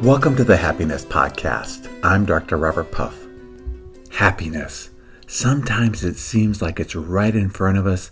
Welcome to the Happiness Podcast. I'm Dr. Robert Puff. Happiness. Sometimes it seems like it's right in front of us.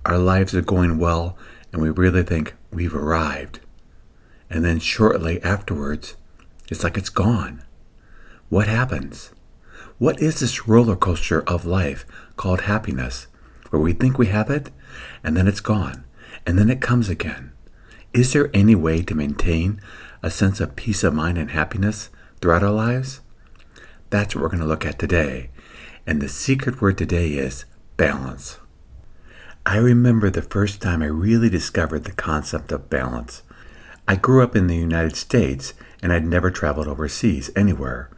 Our lives are going well, and we really think we've arrived. And then shortly afterwards, it's like it's gone. What happens? What is this roller coaster of life called happiness, where we think we have it, and then it's gone, and then it comes again? Is there any way to maintain a sense of peace of mind and happiness throughout our lives? That's what we're going to look at today. And the secret word today is balance. I remember the first time I really discovered the concept of balance. I grew up in the United States and I'd never traveled overseas anywhere.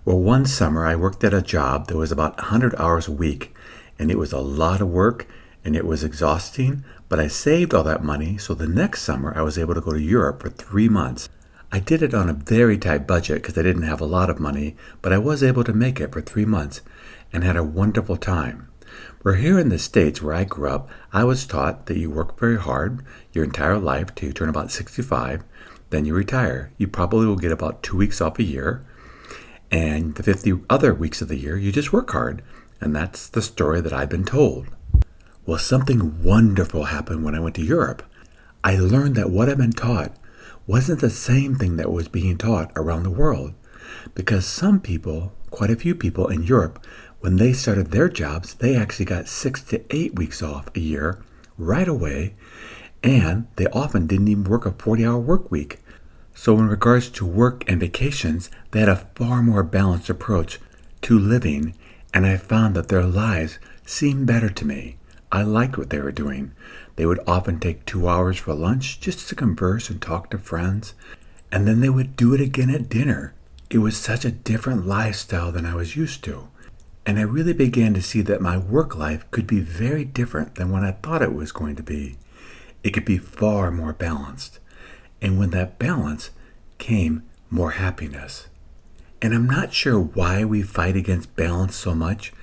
Well, one summer I worked at a job that was about 100 hours a week, and it was a lot of work and it was exhausting, but I saved all that money, so the next summer I was able to go to Europe for 3 months. I did it on a very tight budget because I didn't have a lot of money, but I was able to make it for 3 months and had a wonderful time. Where here in the States where I grew up, I was taught that you work very hard your entire life till you turn about 65, then you retire. You probably will get about 2 weeks off a year, and the 50 other weeks of the year you just work hard. And that's the story that I've been told. Well, something wonderful happened when I went to Europe. I learned that what I've been taught wasn't the same thing that was being taught around the world. Because some people, quite a few people in Europe, when they started their jobs, they actually got 6 to 8 weeks off a year right away, and they often didn't even work a 40-hour work week. So in regards to work and vacations, they had a far more balanced approach to living, and I found that their lives seemed better to me. I liked what they were doing. They would often take 2 hours for lunch just to converse and talk to friends, and then they would do it again at dinner. It was such a different lifestyle than I was used to, and I really began to see that my work life could be very different than what I thought it was going to be. It could be far more balanced, and with that balance came more happiness. And I'm not sure why we fight against balance so much,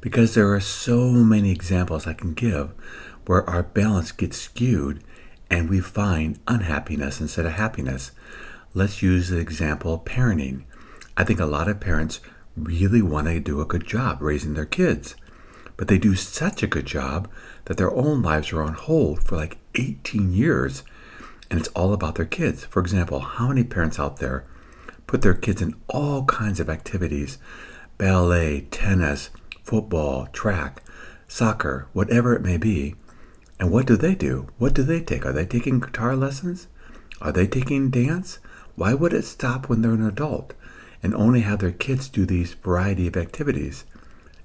because there are so many examples I can give where our balance gets skewed and we find unhappiness instead of happiness. Let's use the example of parenting. I think a lot of parents really want to do a good job raising their kids, but they do such a good job that their own lives are on hold for like 18 years, and it's all about their kids. For example, how many parents out there put their kids in all kinds of activities, ballet, tennis, football, track, soccer, whatever it may be. And what do? What do they take? Are they taking guitar lessons? Are they taking dance? Why would it stop when they're an adult and only have their kids do these variety of activities?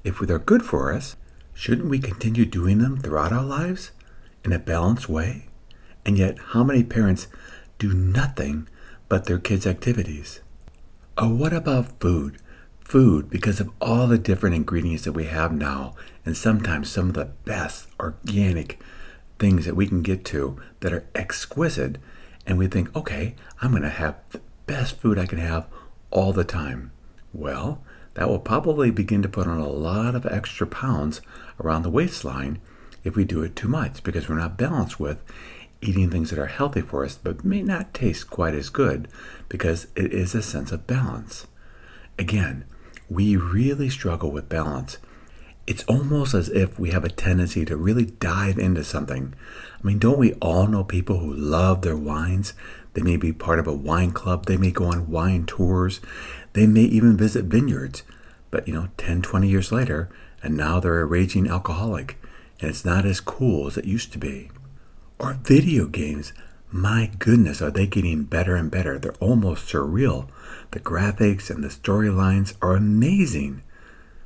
If they're good for us, shouldn't we continue doing them throughout our lives in a balanced way? And yet, how many parents do nothing but their kids' activities? Or what about food? Food, because of all the different ingredients that we have now, and sometimes some of the best organic things that we can get to that are exquisite, and we think, okay, I'm going to have the best food I can have all the time. Well, that will probably begin to put on a lot of extra pounds around the waistline if we do it too much, because we're not balanced with eating things that are healthy for us but may not taste quite as good, because it is a sense of balance. Again, we really struggle with balance. It's almost as if we have a tendency to really dive into something. I mean, don't we all know people who love their wines? They may be part of a wine club. They may go on wine tours. They may even visit vineyards. But 10, 20 years later, and now they're a raging alcoholic, and it's not as cool as it used to be. Or video games. My goodness, are they getting better and better? They're almost surreal. The graphics and the storylines are amazing.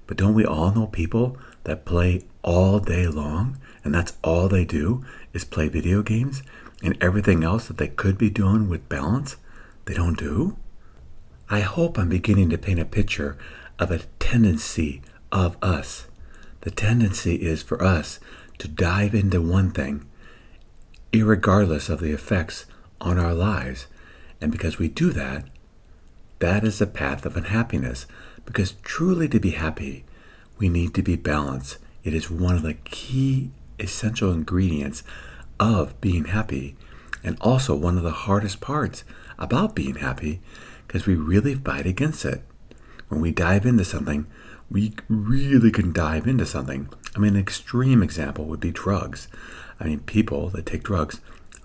But don't we all know people that play all day long, and that's all they do is play video games, and everything else that they could be doing with balance, they don't do? I hope I'm beginning to paint a picture of a tendency of us. The tendency is for us to dive into one thing, irregardless of the effects on our lives. And because we do that, that is the path of unhappiness. Because truly to be happy, we need to be balanced. It is one of the key essential ingredients of being happy, and also one of the hardest parts about being happy, because we really fight against it. When we dive into something, we really can dive into something. An extreme example would be drugs. People that take drugs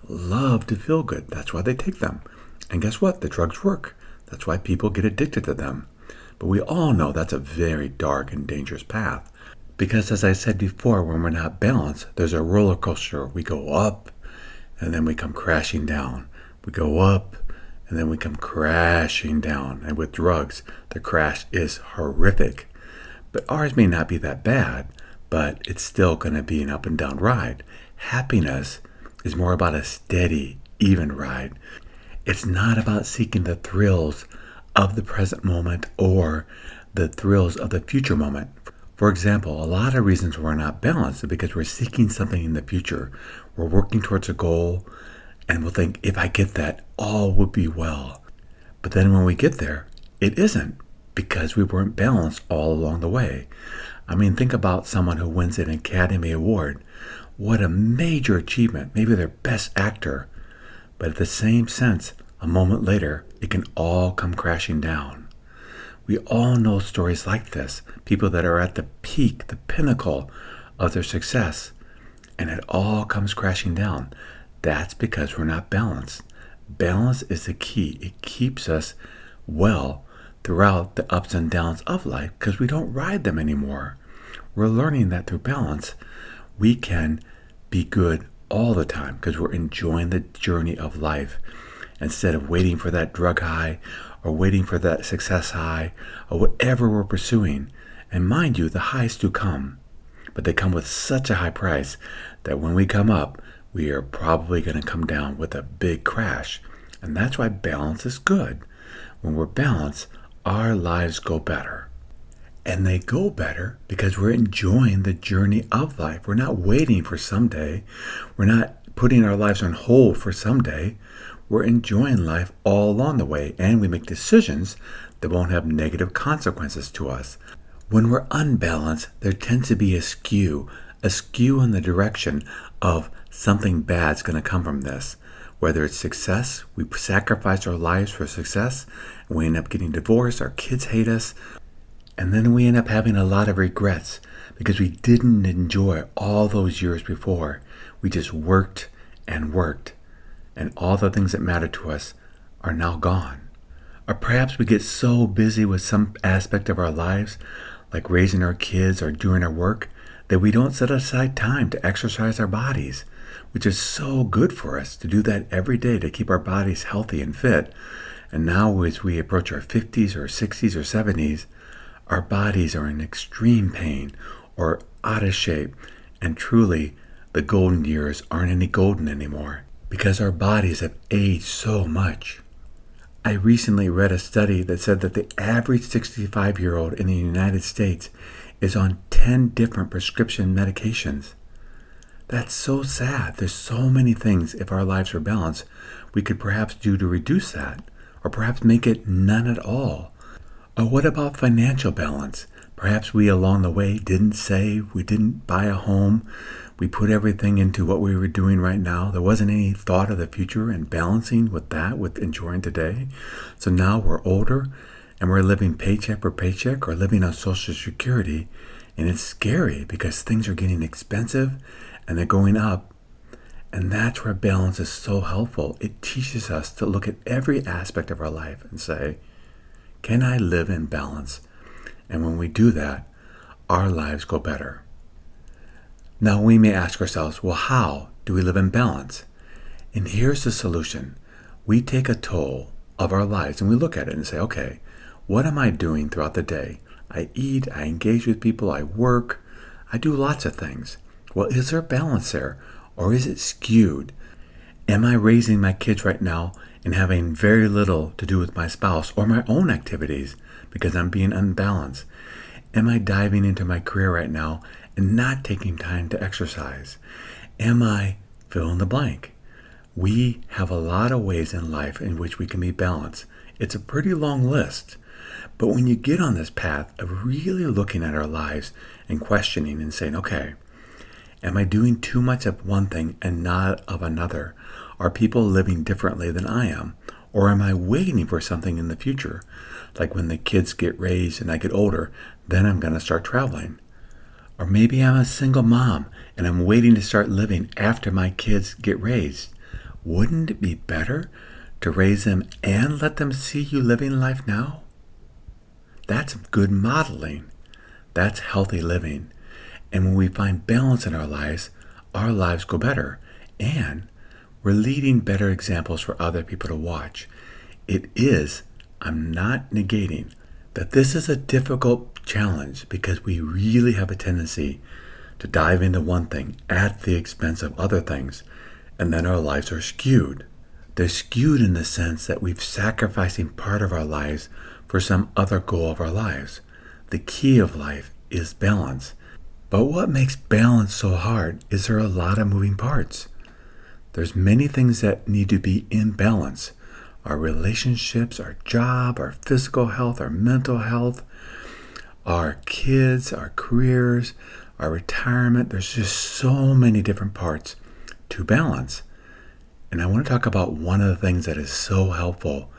love to feel good. That's why they take them. And guess what? The drugs work. That's why people get addicted to them. But we all know that's a very dark and dangerous path. Because as I said before, when we're not balanced, there's a roller coaster. We go up and then we come crashing down. We go up and then we come crashing down. And with drugs, the crash is horrific. But ours may not be that bad, but it's still going to be an up and down ride. Happiness is more about a steady, even ride. It's not about seeking the thrills of the present moment or the thrills of the future moment. For example, a lot of reasons we're not balanced is because we're seeking something in the future. We're working towards a goal, and we'll think, if I get that, all will be well. But then when we get there, it isn't, because we weren't balanced all along the way. Think about someone who wins an Academy Award. What a major achievement, maybe their best actor. But at the same sense, a moment later, it can all come crashing down. We all know stories like this, people that are at the peak, the pinnacle of their success, and it all comes crashing down. That's because we're not balanced. Balance is the key. It keeps us well throughout the ups and downs of life because we don't ride them anymore. We're learning that through balance, we can be good all the time because we're enjoying the journey of life instead of waiting for that drug high or waiting for that success high or whatever we're pursuing. And mind you, the highs do come, but they come with such a high price that when we come up, we are probably going to come down with a big crash. And that's why balance is good. When we're balanced, our lives go better. And they go better because we're enjoying the journey of life. We're not waiting for someday. We're not putting our lives on hold for someday. We're enjoying life all along the way, and we make decisions that won't have negative consequences to us. When we're unbalanced, there tends to be a skew in the direction of something bad's going to come from this. Whether it's success, we sacrifice our lives for success, and we end up getting divorced, our kids hate us, and then we end up having a lot of regrets because we didn't enjoy all those years before. We just worked and worked, and all the things that matter to us are now gone. Or perhaps we get so busy with some aspect of our lives, like raising our kids or doing our work, that we don't set aside time to exercise our bodies, which is so good for us to do that every day to keep our bodies healthy and fit. And now as we approach our 50s or 60s or 70s, our bodies are in extreme pain or out of shape, and truly the golden years aren't any golden anymore because our bodies have aged so much. I recently read a study that said that the average 65-year-old in the United States is on 10 different prescription medications. That's so sad. There's so many things, if our lives were balanced, we could perhaps do to reduce that, or perhaps make it none at all. Or what about financial balance? Perhaps we along the way didn't save, we didn't buy a home, we put everything into what we were doing right now. There wasn't any thought of the future and balancing with that, with enjoying today. So now we're older and we're living paycheck for paycheck or living on Social Security. And it's scary because things are getting expensive and they're going up. And that's where balance is so helpful. It teaches us to look at every aspect of our life and say, can I live in balance? And when we do that, our lives go better. Now we may ask ourselves, well, how do we live in balance? And here's the solution. We take a toll of our lives and we look at it and say, okay, what am I doing throughout the day? I eat, I engage with people, I work, I do lots of things. Well, is there balance there or is it skewed? Am I raising my kids right now and having very little to do with my spouse or my own activities because I'm being unbalanced? Am I diving into my career right now and not taking time to exercise? Am I fill in the blank? We have a lot of ways in life in which we can be balanced. It's a pretty long list. But when you get on this path of really looking at our lives and questioning and saying, okay, am I doing too much of one thing and not of another? Are people living differently than I am? Or am I waiting for something in the future? Like when the kids get raised and I get older, then I'm going to start traveling. Or maybe I'm a single mom and I'm waiting to start living after my kids get raised. Wouldn't it be better to raise them and let them see you living life now? That's good modeling. That's healthy living. And when we find balance in our lives go better. And we're leading better examples for other people to watch. I'm not negating that this is a difficult challenge because we really have a tendency to dive into one thing at the expense of other things, and then our lives are skewed. They're skewed in the sense that we're sacrificing part of our lives for some other goal of our lives. The key of life is balance. But what makes balance so hard is there are a lot of moving parts. There's many things that need to be in balance. Our relationships, our job, our physical health, our mental health, our kids, our careers, our retirement. There's just so many different parts to balance. And I want to talk about one of the things that is so helpful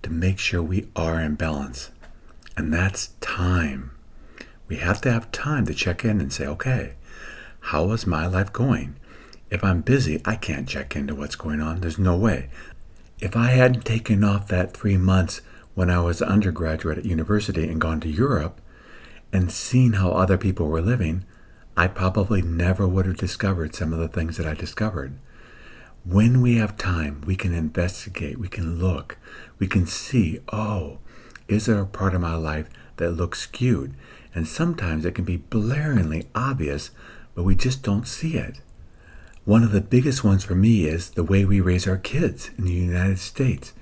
to make sure we are in balance. And that's time. We have to have time to check in and say, okay, how is my life going? If I'm busy, I can't check into what's going on. There's no way. If I hadn't taken off that 3 months when I was an undergraduate at university and gone to Europe and seen how other people were living, I probably never would have discovered some of the things that I discovered. When we have time, we can investigate, we can look, we can see, is there a part of my life that looks skewed? And sometimes it can be blaringly obvious, but we just don't see it. One of the biggest ones for me is the way we raise our kids in the United States.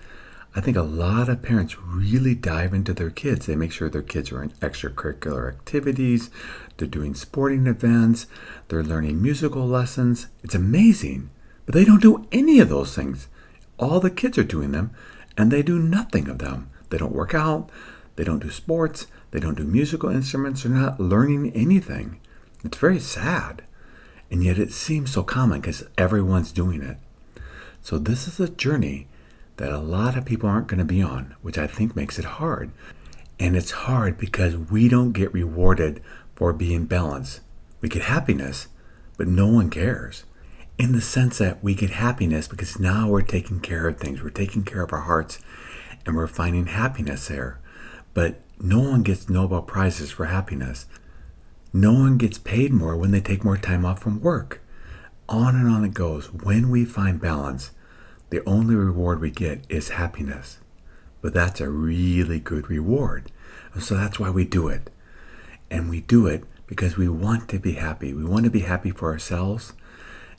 I think a lot of parents really dive into their kids. They make sure their kids are in extracurricular activities, they're doing sporting events, they're learning musical lessons. It's amazing, but they don't do any of those things. All the kids are doing them, and they do nothing of them. They don't work out, they don't do sports, they don't do musical instruments, they're not learning anything. It's very sad. And yet it seems so common because everyone's doing it. So this is a journey that a lot of people aren't going to be on, which I think makes it hard. And it's hard because we don't get rewarded for being balanced. We get happiness, but no one cares. In the sense that we get happiness because now we're taking care of things. We're taking care of our hearts and we're finding happiness there. But no one gets Nobel Prizes for happiness. No one gets paid more when they take more time off from work. On and on it goes. When we find balance, the only reward we get is happiness. But that's a really good reward. And so that's why we do it. And we do it because we want to be happy. We want to be happy for ourselves.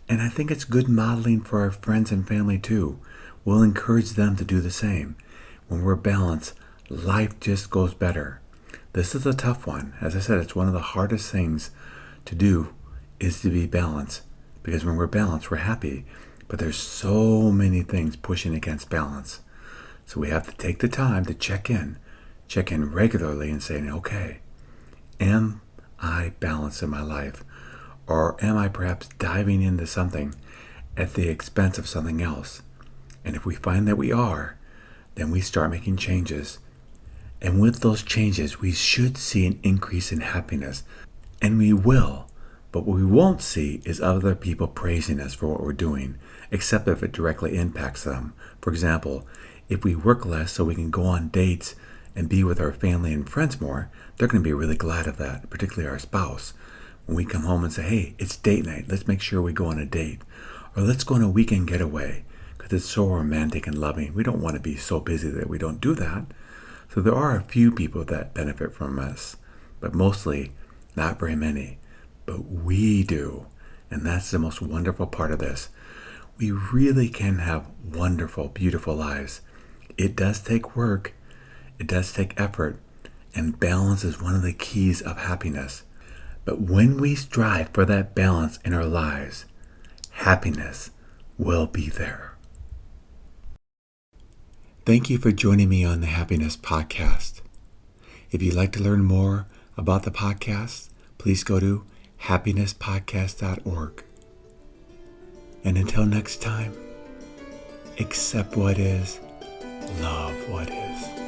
And I think it's good modeling for our friends and family too. We'll encourage them to do the same. When we're balanced, life just goes better. This is a tough one. As I said, it's one of the hardest things to do is to be balanced. Because when we're balanced, we're happy. But there's so many things pushing against balance. So we have to take the time to check in regularly and say, okay, am I balanced in my life? Or am I perhaps diving into something at the expense of something else? And if we find that we are, then we start making changes. And with those changes, we should see an increase in happiness. And we will. But what we won't see is other people praising us for what we're doing, except if it directly impacts them. For example, if we work less so we can go on dates and be with our family and friends more, they're going to be really glad of that, particularly our spouse. When we come home and say, hey, it's date night, let's make sure we go on a date. Or let's go on a weekend getaway, because it's so romantic and loving. We don't want to be so busy that we don't do that. So there are a few people that benefit from us, but mostly not very many. But we do, and that's the most wonderful part of this. We really can have wonderful, beautiful lives. It does take work, it does take effort, and balance is one of the keys of happiness. But when we strive for that balance in our lives, happiness will be there. Thank you for joining me on the Happiness Podcast. If you'd like to learn more about the podcast, please go to happinesspodcast.org. And until next time, accept what is, love what is.